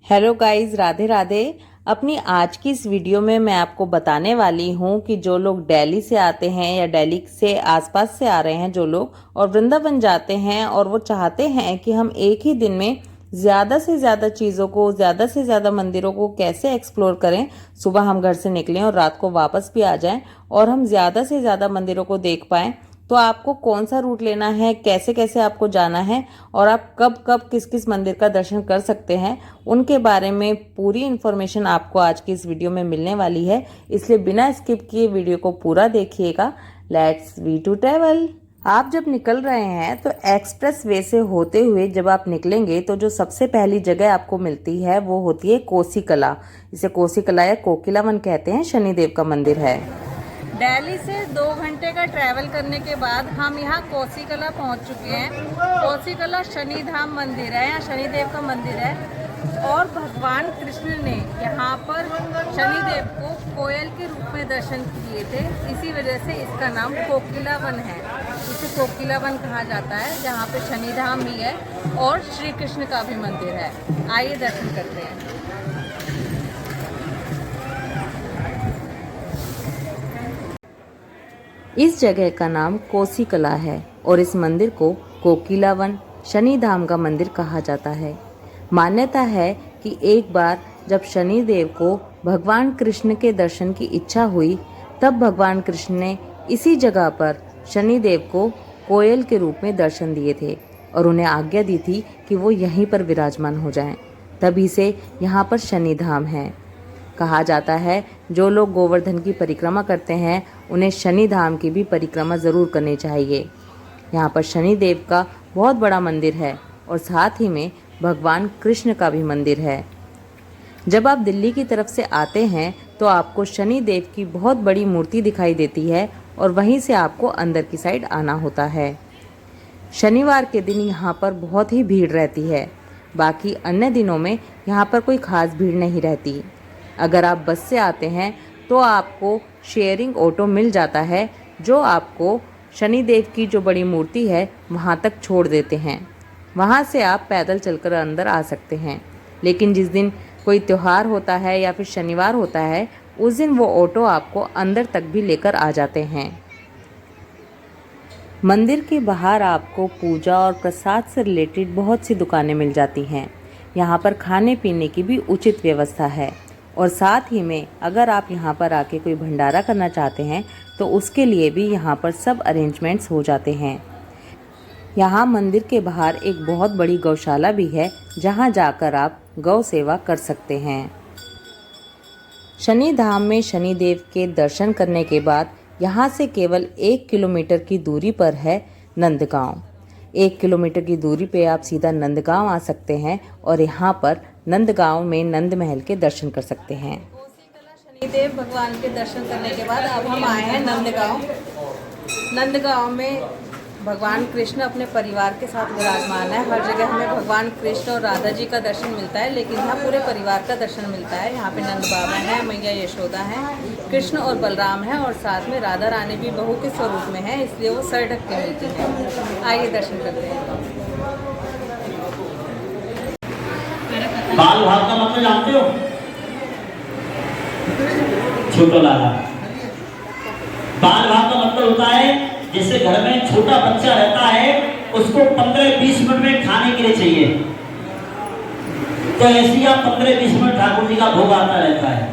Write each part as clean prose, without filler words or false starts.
Hello guys, Radhe Radhe. अपनी आज की इस वीडियो में मैं आपको बताने वाली हूँ कि जो लोग दिल्ली से आते हैं या दिल्ली से आसपास से आ रहे हैं जो लोग और वृंदावन जाते हैं और वो चाहते हैं कि हम एक ही दिन में ज़्यादा से ज़्यादा चीज़ों को, ज़्यादा से ज़्यादा मंदिरों को कैसे एक्सप्लोर करें। सुबह हम घर से निकलें और रात को वापस भी आ जाएं और हम ज़्यादा से ज़्यादा मंदिरों को देख पाएँ। तो आपको कौन सा रूट लेना है, कैसे कैसे आपको जाना है और आप कब कब किस किस मंदिर का दर्शन कर सकते हैं, उनके बारे में पूरी इन्फॉर्मेशन आपको आज की इस वीडियो में मिलने वाली है। इसलिए बिना स्किप किए वीडियो को पूरा देखिएगा। Let's we to travel. आप जब निकल रहे हैं तो एक्सप्रेस वे से होते हुए जब आप निकलेंगे तो जो सबसे पहली जगह आपको मिलती है वो होती है कोसी कला। इसे कोसी कला या कोकिला वन कहते हैं, शनिदेव का मंदिर है। दिल्ली से 2 घंटे का ट्रैवल करने के बाद हम यहाँ कोसी कला पहुँच चुके हैं। कोसी कला शनि धाम मंदिर है, यहाँ शनिदेव का मंदिर है और भगवान कृष्ण ने यहाँ पर शनिदेव को कोयल के रूप में दर्शन किए थे। इसी वजह से इसका नाम कोकिला वन है। इसे कोकिला वन कहा जाता है, जहाँ पे शनि धाम भी है और श्री कृष्ण का भी मंदिर है। आइए दर्शन करते हैं। इस जगह का नाम कोसी कला है और इस मंदिर को कोकिला वन, शनि धाम का मंदिर कहा जाता है। मान्यता है कि एक बार जब शनिदेव को भगवान कृष्ण के दर्शन की इच्छा हुई, तब भगवान कृष्ण ने इसी जगह पर शनिदेव को कोयल के रूप में दर्शन दिए थे और उन्हें आज्ञा दी थी कि वो यहीं पर विराजमान हो जाएं। तभी से यहाँ पर शनि धाम है। कहा जाता है जो लोग गोवर्धन की परिक्रमा करते हैं उन्हें शनि धाम की भी परिक्रमा ज़रूर करनी चाहिए। यहाँ पर शनि देव का बहुत बड़ा मंदिर है और साथ ही में भगवान कृष्ण का भी मंदिर है। जब आप दिल्ली की तरफ से आते हैं तो आपको शनि देव की बहुत बड़ी मूर्ति दिखाई देती है और वहीं से आपको अंदर की साइड आना होता है। शनिवार के दिन यहाँ पर बहुत ही भीड़ रहती है, बाकी अन्य दिनों में यहाँ पर कोई ख़ास भीड़ नहीं रहती। अगर आप बस से आते हैं तो आपको शेयरिंग ऑटो मिल जाता है जो आपको शनिदेव की जो बड़ी मूर्ति है वहाँ तक छोड़ देते हैं। वहाँ से आप पैदल चलकर अंदर आ सकते हैं, लेकिन जिस दिन कोई त्यौहार होता है या फिर शनिवार होता है उस दिन वो ऑटो आपको अंदर तक भी लेकर आ जाते हैं। मंदिर के बाहर आपको पूजा और प्रसाद से रिलेटेड बहुत सी दुकानें मिल जाती हैं। यहाँ पर खाने पीने की भी उचित व्यवस्था है और साथ ही में अगर आप यहाँ पर आके कोई भंडारा करना चाहते हैं तो उसके लिए भी यहाँ पर सब अरेंजमेंट्स हो जाते हैं। यहाँ मंदिर के बाहर एक बहुत बड़ी गौशाला भी है जहाँ जाकर आप गौ सेवा कर सकते हैं। शनि धाम में शनिदेव के दर्शन करने के बाद यहाँ से केवल 1 किलोमीटर की दूरी पर है नंदगांव। 1 किलोमीटर की दूरी पे आप सीधा नंदगांव आ सकते हैं और यहाँ पर नंदगांव में नंद महल के दर्शन कर सकते हैं। शनिदेव भगवान के दर्शन करने के बाद अब हम आए हैं नंदगांव। नंदगांव में भगवान कृष्ण अपने परिवार के साथ विराजमान है। हर जगह हमें भगवान कृष्ण और राधा जी का दर्शन मिलता है, लेकिन यहाँ पूरे परिवार का दर्शन मिलता है। यहाँ पे नंद बाबा हैं, मैया यशोदा हैं, कृष्ण और बलराम हैं और साथ में राधा रानी भी बहू के स्वरूप में है, इसलिए वो सर ढक के मिलती हैं। आइए दर्शन करते हैं। बाल भाग का मतलब जानते हो? छोटा लाला। बाल भाग का मतलब होता है जैसे घर में छोटा बच्चा रहता है उसको 15-20 मिनट में खाने के लिए चाहिए, तो ऐसे आप 15-20 मिनट ठाकुर जी का भोग आता रहता है।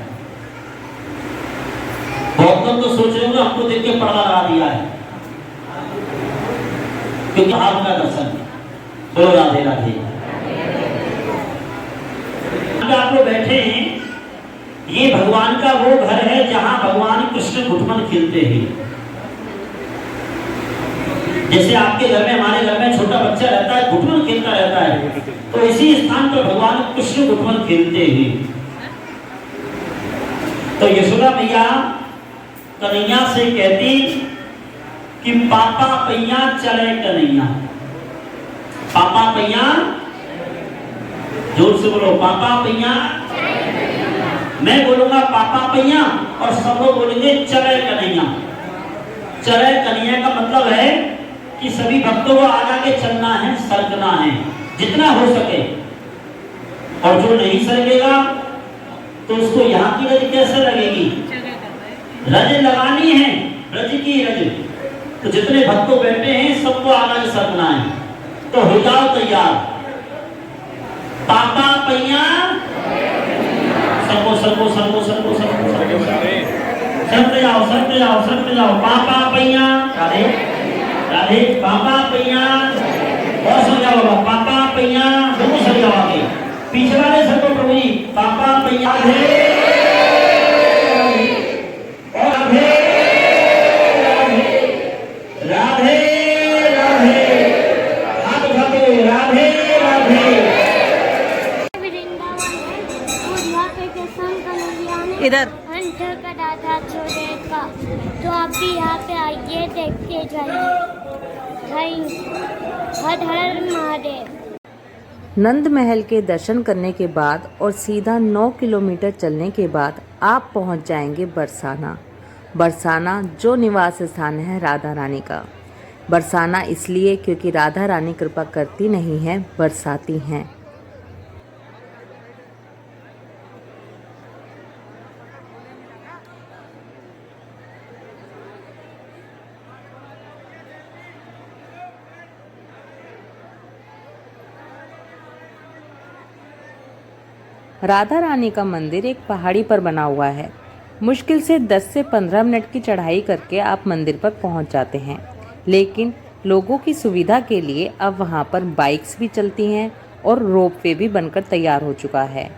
बहुत लोग तो सोच रहे हो हमको देख के पर्दा लगा दिया है, क्योंकि आपका दर्शन बोलो राधे राधे। आप लोग बैठे हैं, ये भगवान का वो घर है जहां भगवान कृष्ण घुटमन खेलते हैं। जैसे आपके घर में, हमारे घर में छोटा बच्चा रहता है, घुटमन खेलता रहता है, तो इसी स्थान पर भगवान कृष्ण घुटमन खेलते हैं। तो यशोदा मैया कन्हैया से कहती कि पापा पैया चले कन्हैया। पापा पैया, जोर से बोलो पापा पैया। मैं बोलूंगा पापा पैया और सब लोग बोलेंगे चले कन्हैया। चले कन्हैया का मतलब है कि सभी भक्तों को आगे चलना है, सरकना है जितना हो सके। और जो नहीं सलगेगा तो उसको यहाँ की रज कैसे लगेगी? रज लगानी है, रज की रज। तो जितने भक्तों बैठे हैं सबको आना सरकना है, तो हो जाओ तैयार। पापा पैया सबको सबको सबको सबको सबको सरकते जाओ, सरकते जाओ, सरकते जाओ। पापा पैया, राधे राधे। पापा पैया और सर जाओ, पापा पैया दोनों सर जाओ आगे। पीछे वाले सबको प्रभु जी पापा पैया राधे और राधे राधे राधे। हाथ उठा के राधे राधे। इधर का दादा छोड़े का, तो आप भी यहाँ पे आइए, देख के जाइए। हर हर महादेव। नंद महल के दर्शन करने के बाद और सीधा 9 किलोमीटर चलने के बाद आप पहुंच जाएंगे बरसाना। बरसाना जो निवास स्थान है राधा रानी का। बरसाना इसलिए क्योंकि राधा रानी कृपा करती नहीं है, बरसाती हैं। राधा रानी का मंदिर एक पहाड़ी पर बना हुआ है। मुश्किल से 10 से 15 मिनट की चढ़ाई करके आप मंदिर पर पहुंच जाते हैं, लेकिन लोगों की सुविधा के लिए अब वहां पर बाइक्स भी चलती हैं और रोपवे भी बनकर तैयार हो चुका है।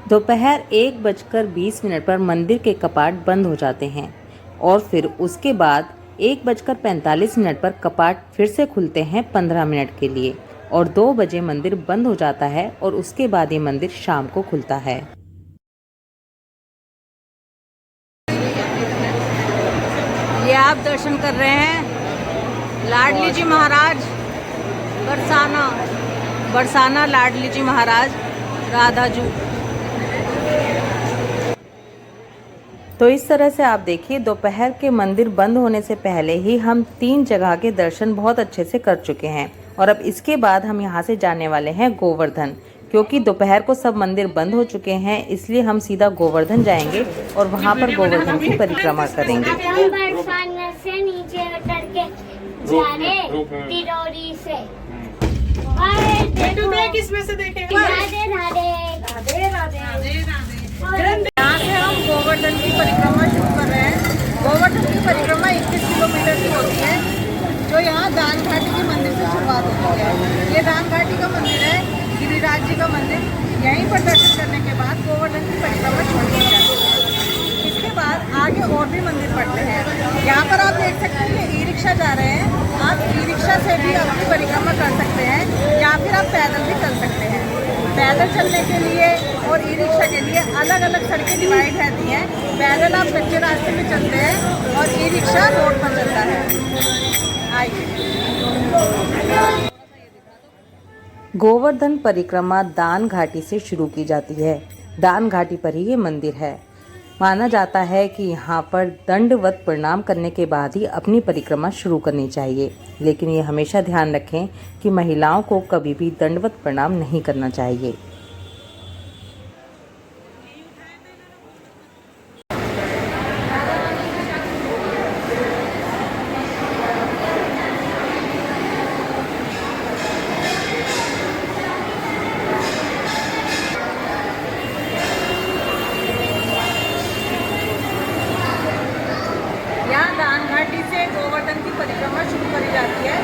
दोपहर 1:20 पर मंदिर के कपाट बंद हो जाते हैं और फिर उसके बाद 1:45 पर कपाट फिर से खुलते हैं 15 मिनट के लिए और 2 बजे मंदिर बंद हो जाता है और उसके बाद ये मंदिर शाम को खुलता है। ये आप दर्शन कर रहे हैं लाडली जी महाराज बरसाना, बरसाना लाडली जी महाराज राधाजू। तो इस तरह से आप देखिए, दोपहर के मंदिर बंद होने से पहले ही हम 3 जगह के दर्शन बहुत अच्छे से कर चुके हैं और अब इसके बाद हम यहाँ से जाने वाले हैं गोवर्धन। क्योंकि दोपहर को सब मंदिर बंद हो चुके हैं, इसलिए हम सीधा गोवर्धन जाएंगे और वहाँ पर गोवर्धन की परिक्रमा करेंगे। हम बरसाना से नीचे उतर के जा रहे तिरौरी से। किसमें से देखेंगे? राधे राधे राधे राधे राधे। यहाँ से हम गोवर्धन की परिक्रमा शुरू कर रहे हैं। गोवर्धन की परिक्रमा 21 किलोमीटर की होती है, जो यहाँ दान घाटी के मंदिर से शुरुआत होती है। ये दान घाटी का मंदिर है, गिरिराज जी का मंदिर। यहीं पर दर्शन करने के बाद गोवर्धन की परिक्रमा शुरू की जाती है। इसके बाद आगे और भी मंदिर पड़ते हैं। यहाँ पर आप देख सकते हैं ई रिक्शा जा रहे हैं। आप ई रिक्शा से भी अपनी परिक्रमा कर सकते हैं या फिर आप पैदल भी कर सकते हैं। पैदल चलने के लिए और ई रिक्शा के लिए अलग अलग सड़कें डिवाइड रहती हैं। पैदल आप कच्चे रास्ते में चलते हैं और ई रिक्शा रोड पर चलता है। आइए। गोवर्धन परिक्रमा दान घाटी से शुरू की जाती है। दान घाटी पर ही ये मंदिर है। माना जाता है कि यहाँ पर दंडवत प्रणाम करने के बाद ही अपनी परिक्रमा शुरू करनी चाहिए, लेकिन ये हमेशा ध्यान रखें कि महिलाओं को कभी भी दंडवत प्रणाम नहीं करना चाहिए। यहाँ दान घाटी से गोवर्धन की परिक्रमा शुरू करी जाती है।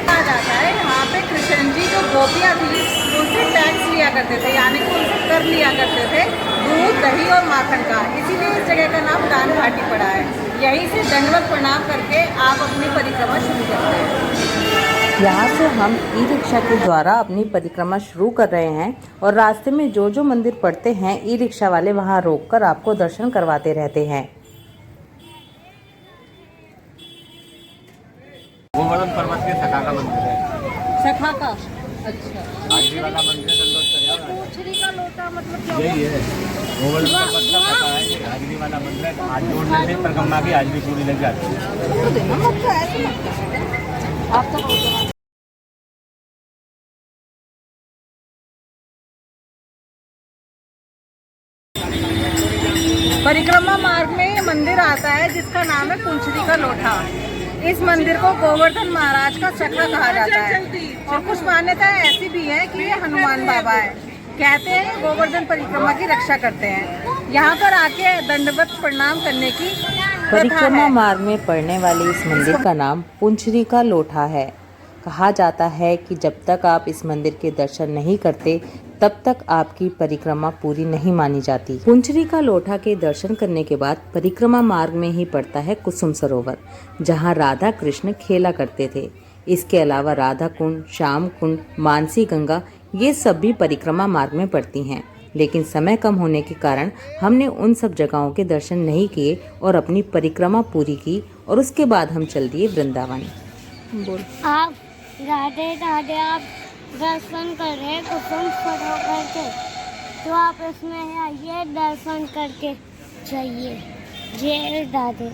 कहा जाता है यहाँ पे कृष्ण जी जो गोपियाँ थी उनसे टैक्स लिया करते थे, यानी कि उनसे कर लिया करते थे दूध, दही और माखन का। इसीलिए इस जगह का नाम दान घाटी पड़ा है। यहीं से दंडवत प्रणाम करके आप अपनी परिक्रमा शुरू करते हैं। यहाँ से हम ई रिक्शा के द्वारा अपनी परिक्रमा शुरू कर रहे हैं और रास्ते में जो जो मंदिर पड़ते हैं ई रिक्शा वाले वहाँ रोककर आपको दर्शन करवाते रहते हैं। गोवर्धन पर्वत के सखा का मंदिर है। सखा का? अच्छा। हाजरी वाला मंदिर का लोटा मतलब यही है, गोवर्धन पर्वत का सखा है। ये हाजरी वाला मंदिर है। हाथ जोड़ने से परिक्रमा की हाजरी पूरी लग जाती है। तो ऐसे परिक्रमा मार्ग में ये मंदिर आता है जिसका नाम है पुंचरी का लोठा। इस मंदिर को गोवर्धन महाराज का चक्र कहा जाता है और कुछ मान्यताएं ऐसी भी है कि ये हनुमान बाबा है। कहते हैं गोवर्धन परिक्रमा की रक्षा करते हैं। यहाँ पर आके दंडवत प्रणाम करने की प्रथा परिक्रमा है। मार्ग में पड़ने वाले इस मंदिर का नाम पुंचरी का लोठा है। कहा जाता है कि जब तक आप इस मंदिर के दर्शन नहीं करते तब तक आपकी परिक्रमा पूरी नहीं मानी जाती। पुंचरी का लोठा के दर्शन करने के बाद परिक्रमा मार्ग में ही पड़ता है कुसुम सरोवर, जहां राधा कृष्ण खेला करते थे। इसके अलावा राधा कुंड, श्याम कुंड, मानसी गंगा ये सब भी परिक्रमा मार्ग में पड़ती हैं। लेकिन समय कम होने के कारण हमने उन सब जगहों के दर्शन नहीं किए और अपनी परिक्रमा पूरी की और उसके बाद हम चल दिए वृंदावन। बोल। आप राधे राधे आप दर्शन कर रहे हैं कुसुम सरोवर के, तो आप इसमें आइए दर्शन करके जाइए। जय राधे।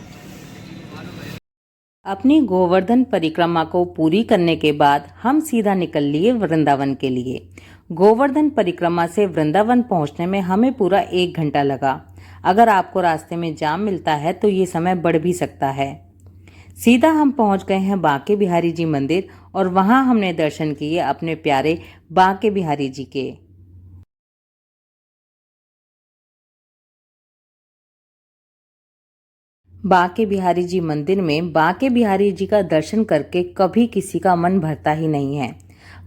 अपनी गोवर्धन परिक्रमा को पूरी करने के बाद हम सीधा निकल लिए वृंदावन के लिए। गोवर्धन परिक्रमा से वृंदावन पहुंचने में हमें पूरा 1 घंटा लगा। अगर आपको रास्ते में जाम मिलता है तो ये समय बढ़ भी सकता है। सीधा हम पहुंच गए हैं बांके बिहारी जी मंदिर और वहां हमने दर्शन किए अपने प्यारे बांके बिहारी जी के। बांके बिहारी जी मंदिर में बांके बिहारी जी का दर्शन करके कभी किसी का मन भरता ही नहीं है।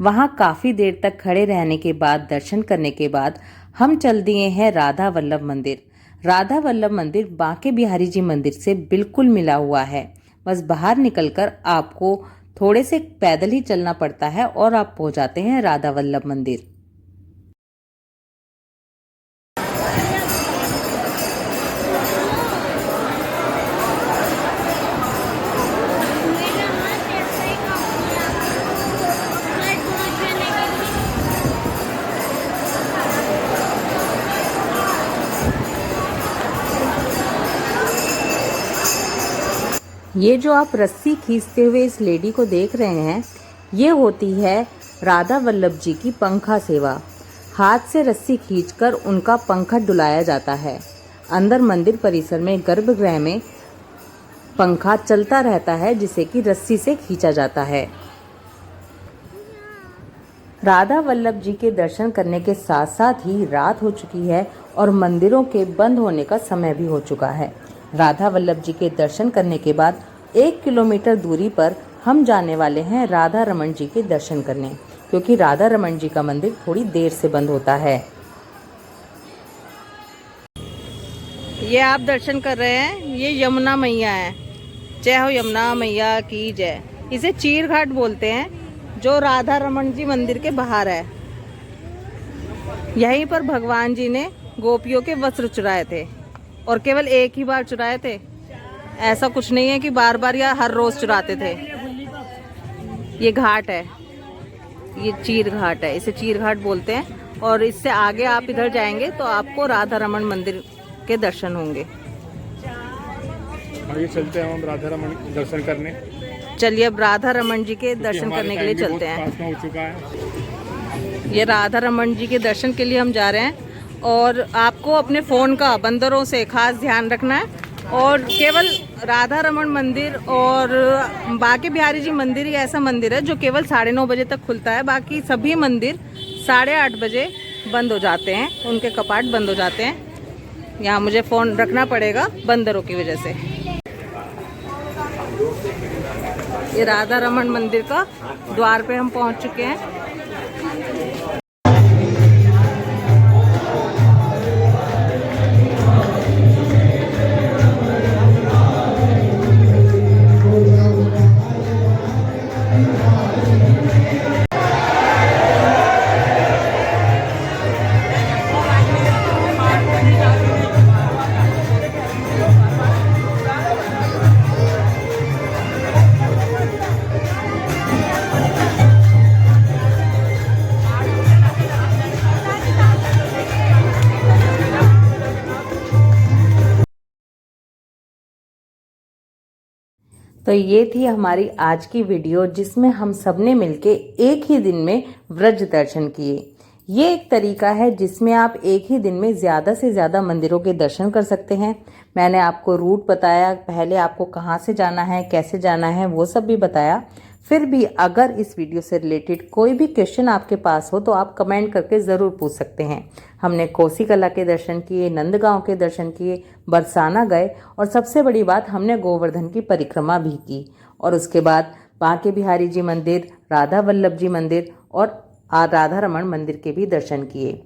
वहां काफी देर तक खड़े रहने के बाद दर्शन करने के बाद हम चल दिए हैं राधा वल्लभ मंदिर। राधा वल्लभ मंदिर बांके बिहारी जी मंदिर से बिल्कुल मिला हुआ है। बस बाहर निकलकर आपको थोड़े से पैदल ही चलना पड़ता है और आप पहुंच जाते हैं राधा वल्लभ मंदिर। ये जो आप रस्सी खींचते हुए इस लेडी को देख रहे हैं, ये होती है राधा वल्लभ जी की पंखा सेवा। हाथ से रस्सी खींचकर उनका पंखा डुलाया जाता है। अंदर मंदिर परिसर में गर्भगृह में पंखा चलता रहता है जिसे कि रस्सी से खींचा जाता है। राधा वल्लभ जी के दर्शन करने के साथ साथ ही रात हो चुकी है और मंदिरों के बंद होने का समय भी हो चुका है। राधा वल्लभ जी के दर्शन करने के बाद 1 किलोमीटर दूरी पर हम जाने वाले हैं राधा रमन जी के दर्शन करने, क्योंकि राधा रमन जी का मंदिर थोड़ी देर से बंद होता है। ये आप दर्शन कर रहे हैं, ये यमुना मैया है। जय हो यमुना मैया की जय। इसे चीर घाट बोलते हैं, जो राधा रमन जी मंदिर के बाहर है। यहीं पर भगवान जी ने गोपियों के वस्त्र चुराए थे और केवल एक ही बार चुराए थे। ऐसा कुछ नहीं है कि बार बार या हर रोज चुराते थे। ये घाट है, ये चीर घाट है, इसे चीर घाट बोलते हैं। और इससे आगे आप इधर जाएंगे तो आपको राधा रमन मंदिर के दर्शन होंगे। आगे चलते हैं हम राधा रमन दर्शन करने। चलिए अब राधा रमन जी के दर्शन करने के लिए चलते हैं। पास में हो चुका है। ये राधा रमन जी के दर्शन के लिए हम जा रहे हैं और आपको अपने फ़ोन का बंदरों से खास ध्यान रखना है। और केवल राधा रमन मंदिर और बांके बिहारी जी मंदिर ही ऐसा मंदिर है जो केवल 9:30 बजे तक खुलता है। बाकी सभी मंदिर 8:30 बजे बंद हो जाते हैं, उनके कपाट बंद हो जाते हैं। यहाँ मुझे फ़ोन रखना पड़ेगा बंदरों की वजह से। ये राधा रमन मंदिर का द्वार पे हम पहुँच चुके हैं। तो ये थी हमारी आज की वीडियो जिसमें हम सबने मिलके एक ही दिन में व्रज दर्शन किए। ये एक तरीका है जिसमें आप एक ही दिन में ज़्यादा से ज़्यादा मंदिरों के दर्शन कर सकते हैं। मैंने आपको रूट बताया, पहले आपको कहाँ से जाना है, कैसे जाना है, वो सब भी बताया। फिर भी अगर इस वीडियो से रिलेटेड कोई भी क्वेश्चन आपके पास हो तो आप कमेंट करके ज़रूर पूछ सकते हैं। हमने कोसी कला के दर्शन किए, नंदगांव के दर्शन किए, बरसाना गए और सबसे बड़ी बात हमने गोवर्धन की परिक्रमा भी की और उसके बाद बांके बिहारी जी मंदिर, राधा वल्लभ जी मंदिर और राधा रमण मंदिर के भी दर्शन किए।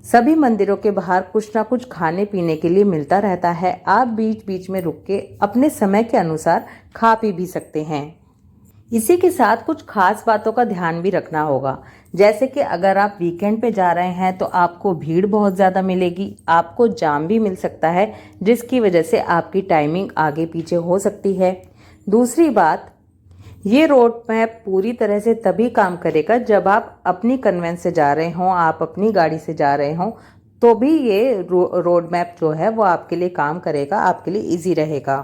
सभी मंदिरों के बाहर कुछ ना कुछ खाने पीने के लिए मिलता रहता है। आप बीच बीच में रुक के अपने समय के अनुसार खा पी भी सकते हैं। इसी के साथ कुछ खास बातों का ध्यान भी रखना होगा, जैसे कि अगर आप वीकेंड पे जा रहे हैं तो आपको भीड़ बहुत ज़्यादा मिलेगी, आपको जाम भी मिल सकता है, जिसकी वजह से आपकी टाइमिंग आगे पीछे हो सकती है। दूसरी बात, ये रोड मैप पूरी तरह से तभी काम करेगा जब आप अपनी कन्वेंस से जा रहे हों, आप अपनी गाड़ी से जा रहे हों, तो भी ये रोड मैप जो है वो आपके लिए काम करेगा, आपके लिए इजी रहेगा।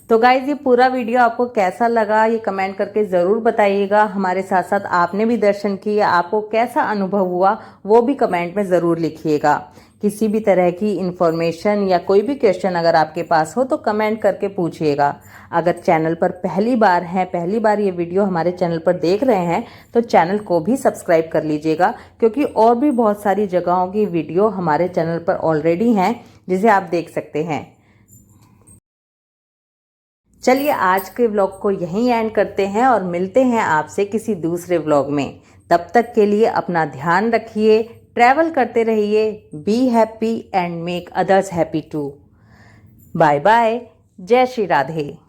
तो गाइज, ये पूरा वीडियो आपको कैसा लगा ये कमेंट करके ज़रूर बताइएगा। हमारे साथ साथ आपने भी दर्शन किए, आपको कैसा अनुभव हुआ वो भी कमेंट में ज़रूर लिखिएगा। किसी भी तरह की इन्फॉर्मेशन या कोई भी क्वेश्चन अगर आपके पास हो तो कमेंट करके पूछिएगा। अगर चैनल पर पहली बार ये वीडियो हमारे चैनल पर देख रहे हैं तो चैनल को भी सब्सक्राइब कर लीजिएगा, क्योंकि और भी बहुत सारी जगहों की वीडियो हमारे चैनल पर ऑलरेडी हैं जिसे आप देख सकते हैं। चलिए आज के व्लॉग को यहीं एंड करते हैं और मिलते हैं आपसे किसी दूसरे व्लॉग में। तब तक के लिए अपना ध्यान रखिए, ट्रैवल करते रहिए, be happy and make others happy too. Bye bye, जय श्री राधे।